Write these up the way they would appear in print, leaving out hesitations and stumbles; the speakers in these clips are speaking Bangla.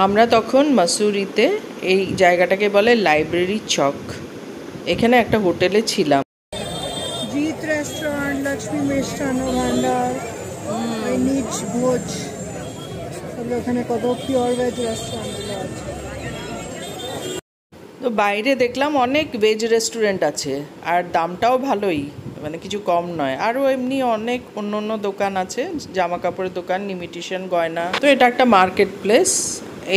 আমরা তখন মাসুরিতে, এই জায়গাটাকে বলে লাইব্রেরি চক, এখানে একটা হোটেলে ছিলাম। জিৎ রেস্টুরেন্ট, লক্ষ্মী মিষ্টান্ন ভান্ডার, নিজ ভোজ, ওখানে কত পিওর ভেজ রেস্টুরেন্টগুলো আছে। তো বাইরে দেখলাম অনেক ভেজ রেস্টুরেন্ট আছে, আর দামটাও ভালোই, মানে কিছু কম নয়। আরও এমনি অনেক অন্য অন্য দোকান আছে, জামা কাপড়ের দোকান, ইমিটেশন গয়না। তো এটা একটা মার্কেট প্লেস।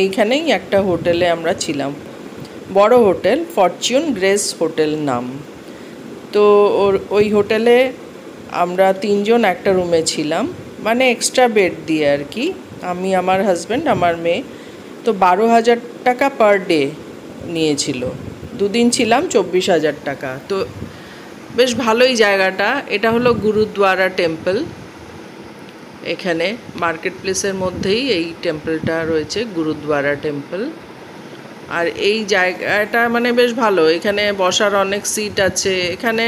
এইখানেই একটা হোটেলে আমরা ছিলাম, বড় হোটেল, ফরচুন গ্রেস হোটেল নাম। তো ওই হোটেলে আমরা 3 জন একটা রুমে ছিলাম, মানে এক্সট্রা বেড দিয়ে আর কি। আমি, আমার হাজব্যান্ড, আমার মেয়ে। তো 12,000 টাকা পার ডে নিয়েছিল। 2 দিন ছিলাম, 24,000 টাকা। তো বেশ ভালোই জায়গাটা। এটা হলো গুরুদ্বারা টেম্পল। এখানে মার্কেট প্লেসের মধ্যেই এই টেম্পলটা রয়েছে, গুরুদ্বারা টেম্পল। আর এই জায়গাটা মানে বেশ ভালো, এখানে বসার অনেক সিট আছে। এখানে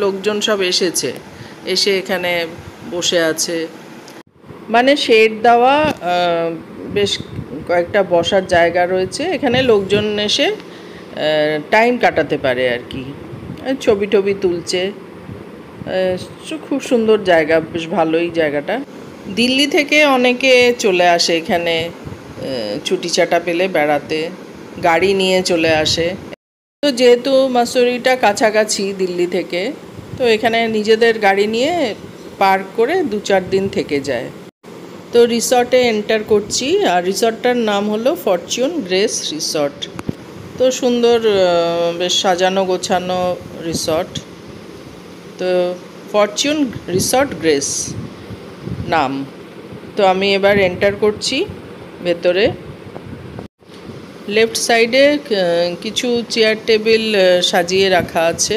লোকজন সব এসে এখানে বসে আছে, মানে শেড দেওয়া বেশ কয়েকটা বসার জায়গা রয়েছে। এখানে লোকজন এসে টাইম কাটাতে পারে আর কি, ছবি টবি তুলছে। খুব সুন্দর জায়গা, বেশ ভালোই জায়গাটা। দিল্লি থেকে অনেকে চলে আসে এখানে ছুটি ছাটা পেলে বেড়াতে, গাড়ি নিয়ে চলে আসে। তো যেহেতু মাসুরিটা কাছাকাছি দিল্লি থেকে, তো এখানে নিজেদের গাড়ি নিয়ে পার্ক করে 2-4 দিন থেকে যায়। তো রিসর্টে এন্টার করছি, আর রিসর্টটার নাম হলো ফরচুন গ্রেস রিসর্ট। তো সুন্দর, বেশ সাজানো গোছানো রিসর্ট। তো ফরচুন রিসর্ট গ্রেস নাম। তো আমি এবার এন্টার করছি ভেতরে। লেফট সাইডে কিছু চেয়ার টেবিল সাজিয়ে রাখা আছে।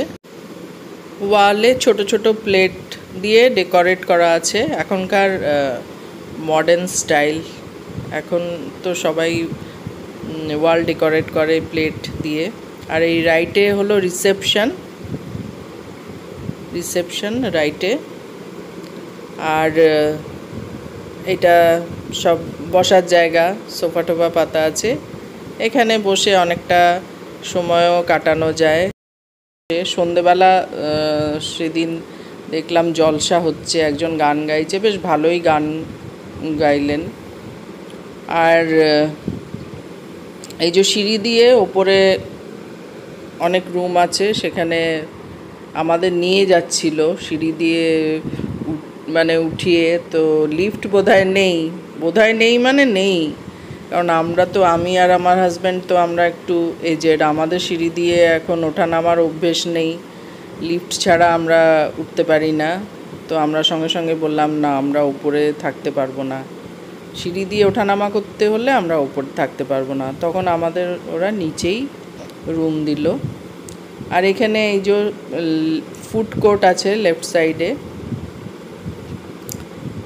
ওয়ালে ছোট ছোট প্লেট দিয়ে ডেকোরেট করা আছে, এখনকার মডার্ন স্টাইল। এখন তো সবাই ওয়াল ডেকোরেট করে প্লেট দিয়ে। আর এই রাইটে হলো রিসেপশন রাইটে। আর এটা সব বসার জায়গা, সোফা টোফা পাতা আছে। এখানে বসে অনেকটা সময়ও কাটানো যায়। সন্ধেবেলা সেদিন দেখলাম জলসা হচ্ছে, একজন গান গাইছে, বেশ ভালোই গান গাইলেন। আর এই যে সিঁড়ি দিয়ে ওপরে অনেক রুম আছে, সেখানে আমাদের নিয়ে যাচ্ছিল সিঁড়ি দিয়ে, মানে উঠিয়ে। তো লিফট বোধহয় নেই, মানে নেই। কারণ আমি আর আমার হাজব্যান্ড তো আমরা একটু এজেড, আমাদের সিঁড়ি দিয়ে এখন ওঠা নামার অভ্যেস নেই, লিফট ছাড়া আমরা উঠতে পারি না। তো আমরা সঙ্গে সঙ্গে বললাম না, আমরা উপরে থাকতে পারবো না, সিঁড়ি দিয়ে ওঠানামা করতে হলে আমরা উপরে থাকতে পারবো না। তখন আমাদের ওরা নিচেই রুম দিল। আর এখানে এই যে ফুড কোর্ট আছে লেফট সাইডে,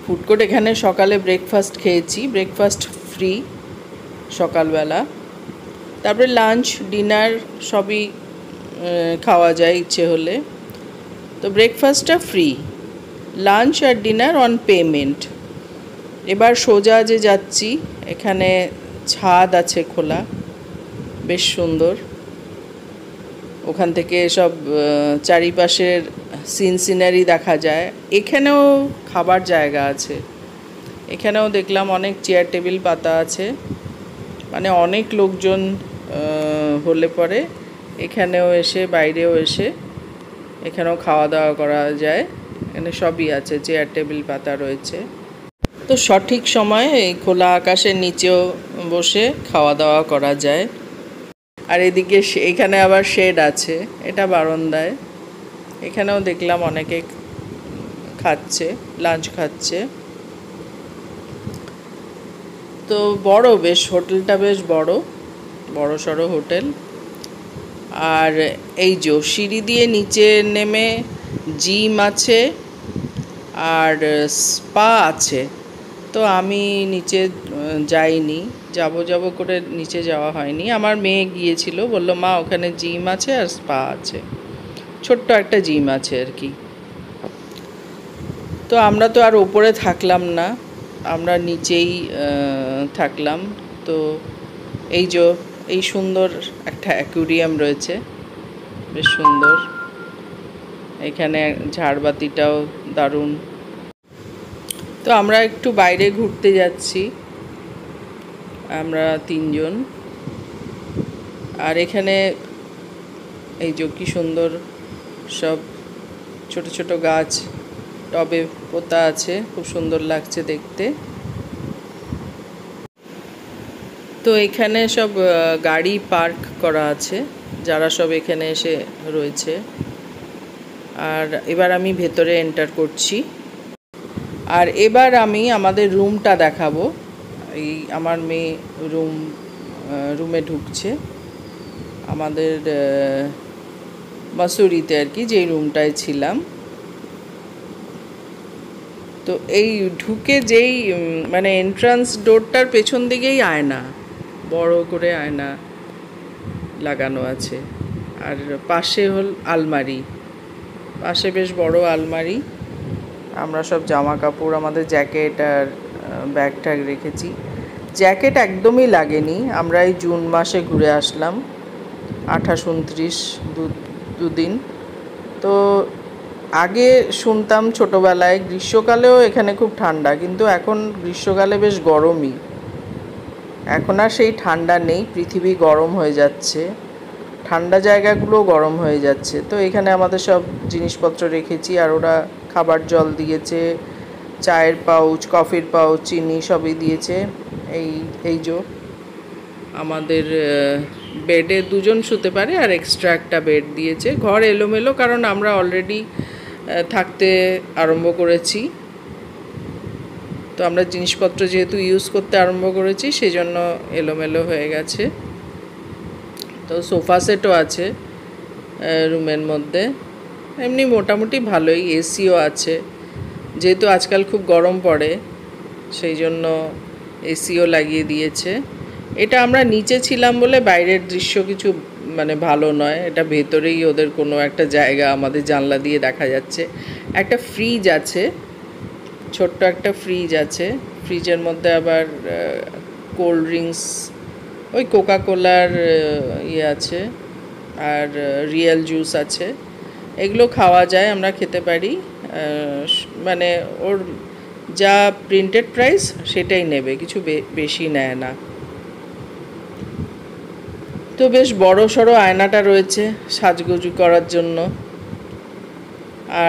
ফুড কোর্ট। এখানে সকালে ব্রেকফাস্ট খেয়েছি, ব্রেকফাস্ট ফ্রি সকালবেলা। তারপরে লাঞ্চ, ডিনার সবই খাওয়া যায় ইচ্ছে হলে। তো ব্রেকফাস্টটা ফ্রি, লাঞ্চ আর ডিনার অন পেমেন্ট। এবার সোজা যে যাচ্ছি, এখানে ছাদ আছে খোলা, বেশ সুন্দর। ওখান থেকে সব চারিপাশের সিনারি দেখা যায়। এখানেও খাবার জায়গা আছে, এখানেও দেখলাম অনেক চেয়ার টেবিল পাতা আছে, মানে অনেক লোকজন হলে পরে এখানেও এসে, বাইরেও এসে এখানেও খাওয়া দাওয়া করা যায়। এখানে সবই আছে, চেয়ার টেবিল পাতা রয়েছে। তো সঠিক সময়ে এই খোলা আকাশের নিচেও বসে খাওয়া দাওয়া করা যায়। আর এদিকে এখানে আবার শেড আছে, এটা বারান্দায়। এখানেও দেখলাম অনেকে খাচ্ছে, লাঞ্চ খাচ্ছে। তো বড়, বেশ হোটেলটা বেশ বড় সড়ো হোটেল। আর এই যে সিঁড়ি দিয়ে নিচে নেমে জিম আছে আর স্পা আছে। তো আমি নিচে যাইনি, যাব করে নিচে যাওয়া হয়নি। আমার মেয়ে গিয়েছিল, বলল মা ওখানে জিম আছে আর স্পা আছে, ছোট্ট একটা জিম আছে আর কি। তো আমরা তো আর ওপরে থাকলাম না, আমরা নিচেই থাকলাম। তো এই যে এই সুন্দর একটা অ্যাকুরিয়াম রয়েছে, বেশ সুন্দর। এখানে ঝাড়বাতিটাও দারুণ। তো আমরা একটু বাইরে ঘুরতে যাচ্ছি, আমরা 3 জন। আর এখানে এই যে কি সুন্দর সব ছোট ছোট গাছ টবে পোতা আছে, খুব সুন্দর লাগছে দেখতে। তো এখানে সব গাড়ি পার্ক করা আছে, যারা সব এখানে এসে রয়েছে। আর এবার আমি ভেতরে এন্টার করছি। আর এবার আমি আমাদের রুমটা দেখাবো। এই আমার মেয়ে রুমে ঢুকছে, আমাদের মাসুরিতে আর কি, যেই রুমটায় ছিলাম। তো এই ঢুকে যেই মানে এন্ট্রান্স ডোরটার পেছন দিকেই আয়না, বড় করে আয়না লাগানো আছে। আর পাশে হল আলমারি, পাশে বেশ বড় আলমারি। আমরা সব জামা কাপড়, আমাদের জ্যাকেট আর ব্যাগ ট্যাগ রেখেছি। জ্যাকেট একদমই লাগেনি, আমরা এই জুন মাসে ঘুরে আসলাম, 28-29 দুদিন। তো আগে শুনতাম ছোটোবেলায় গ্রীষ্মকালেও এখানে খুব ঠান্ডা, কিন্তু এখন গ্রীষ্মকালে বেশ গরমই। এখন আর সেই ঠান্ডা নেই, পৃথিবী গরম হয়ে যাচ্ছে, ঠান্ডা জায়গাগুলো গরম হয়ে যাচ্ছে। তো এখানে আমাদের সব জিনিসপত্র রেখেছি, আর ওরা খাবার জল দিয়েছে, চায়ের পাউচ, কফির পাউচ, চিনি সবই দিয়েছে। এই যে আমাদের বেডে 2 জন শুতে পারে, আর এক্সট্রা একটা বেড দিয়েছে। ঘর এলোমেলো, কারণ আমরা অলরেডি থাকতে আরম্ভ করেছি। তো আমরা জিনিসপত্র যেহেতু ইউজ করতে আরম্ভ করেছি, সেই জন্য এলোমেলো হয়ে গেছে। তো সোফা সেটও আছে রুমের মধ্যে, এমনি মোটামুটি ভালোই। এসিও আছে, যেহেতু আজকাল খুব গরম পড়ে, সেই জন্য এসিও লাগিয়ে দিয়েছে। এটা আমরা নিচে ছিলাম বলে বাইরের দৃশ্য কিছু মানে ভালো নয়, এটা ভেতরেই ওদের কোনো একটা জায়গা, আমাদের জানলা দিয়ে দেখা যাচ্ছে। একটা ফ্রিজ আছে, ছোট্ট একটা ফ্রিজ আছে। ফ্রিজের মধ্যে আবার কোল্ড ড্রিঙ্কস, ওই কোকাকোলার ইয়ে আছে, আর রিয়েল জুস আছে। এগুলো খাওয়া যায়, আমরা খেতে পারি। মানে ওর যা প্রিন্টেড প্রাইস সেটাই নেবে, কিছু বেশি নেয় না। তো বেশ বড় সড়ো আয়নাটা রয়েছে সাজগোজু করার জন্য।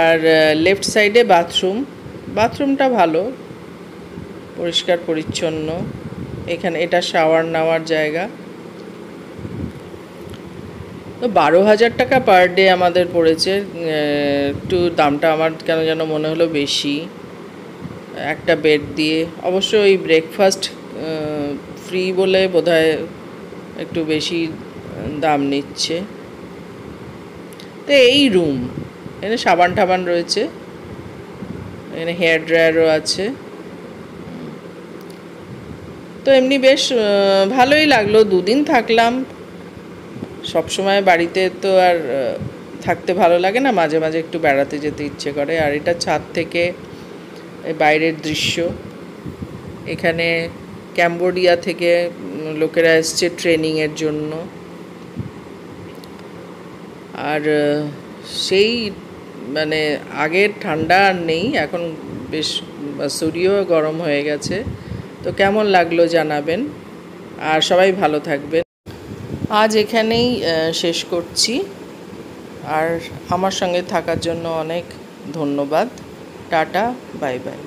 আর লেফট সাইডে বাথরুমটা ভালো, পরিষ্কার পরিচ্ছন্ন। এখানে এটা শাওয়ার নেওয়ার জায়গা। তো 12,000 টাকা পার ডে আমাদের পড়েছে। একটু দামটা আমার কেন যেন মনে হলো বেশি, একটা বেড দিয়ে। অবশ্য ওই ব্রেকফাস্ট ফ্রি বলে বোধহয় একটু বেশি দাম নিচ্ছে। তো এই রুম, এখানে সাবান টাবান রয়েছে, এখানে হেয়ার ড্রায়ারও আছে। তো এমনি বেশ ভালোই লাগলো, 2 দিন থাকলাম। সবসময় বাড়িতে তো আর থাকতে ভালো লাগে না, মাঝে মাঝে একটু বেড়াতে যেতে ইচ্ছে করে। আর এটা ছাদ থেকে বাইরের দৃশ্য। এখানে ক্যাম্বোডিয়া থেকে লোকেরা এসছে ট্রেনিংয়ের জন্য। আর সেই মানে আগের ঠান্ডা আর নেই, এখন বেশ শরীরও গরম হয়ে গেছে। তো কেমন লাগলো জানাবেন, আর সবাই ভালো থাকবেন। আজ এখানেই শেষ করছি, আর আমার সঙ্গে থাকার জন্য অনেক ধন্যবাদ। Tata, bye bye.